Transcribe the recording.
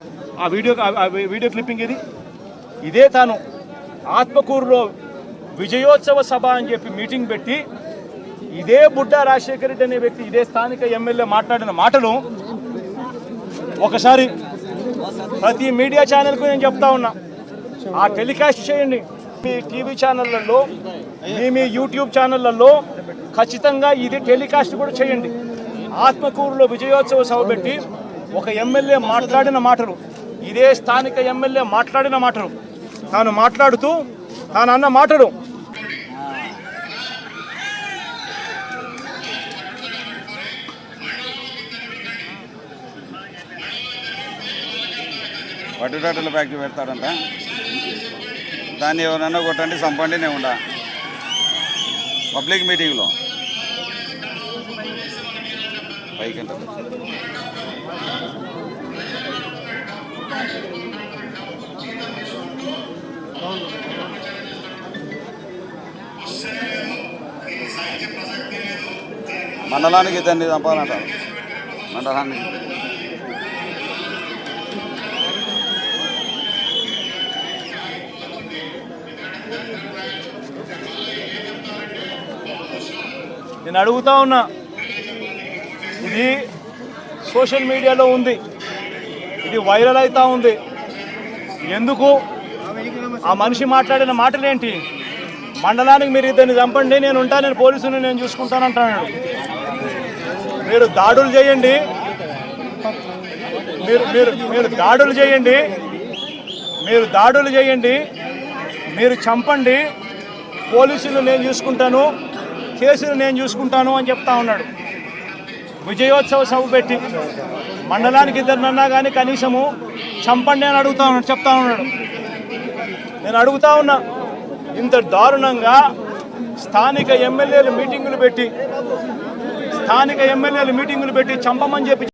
ఆ video clipping ఇదే తాను ఆత్మకూరులో విజయోత్సవ సభ అని చెప్పి మీటింగ్ పెట్టి ఇదే బుడ్డా రాజశేఖర రెడ్డి అనే వ్యక్తి ఇదే స్థానిక ఎమ్మెల్యే మాట్లాడిన మాటలు ఒకసారి ప్రతి మీడియా ఛానల్కు నేను చెప్తా ఉన్నా, ఆ టెలికాస్ట్ చేయండి. మీ టీవీ ఛానళ్లలో మీ యూట్యూబ్ ఛానళ్లలో ఖచ్చితంగా ఇది టెలికాస్ట్ కూడా చేయండి. ఆత్మకూరులో విజయోత్సవ సభ పెట్టి ఒక ఎమ్మెల్యే మాట్లాడిన మాటలు, ఇదే స్థానిక ఎమ్మెల్యే మాట్లాడిన మాటలు, తాను మాట్లాడుతూ తాను అన్న మాటలు వడ్డురాటల ఫ్యాక్టరీ పెడతాడంట, దాన్ని ఎవరన్నా కొట్టండి చంపండి నేను ఉండా పబ్లిక్ మీటింగ్లో పైకి మండలానికి ఇద్దరిని చంపాలంటారు. మండలానికి నేను అడుగుతా ఉన్నా, ఇది సోషల్ మీడియాలో ఉంది, ఇది వైరల్ అవుతా ఉంది. ఎందుకు ఆ మనిషి మాట్లాడిన మాటలేంటి? మండలానికి మీరు ఇద్దరిని చంపండి, నేను ఉంటాను, నేను పోలీసుని నేను చూసుకుంటానంటున్నాడు. మీరు దాడులు చేయండి, మీరు దాడులు చేయండి, మీరు చంపండి, పోలీసులు నేను చూసుకుంటాను, కేసులు నేను చూసుకుంటాను అని చెప్తా ఉన్నాడు. విజయోత్సవ సభ పెట్టి మండలానికి ఇద్దరినన్నా కానీ కనీసము చంపండి అని చెప్తా ఉన్నాడు. నేను అడుగుతా ఉన్నా, ఇంత దారుణంగా స్థానిక ఎమ్మెల్యేలు మీటింగులు పెట్టి చంపమని చెప్పి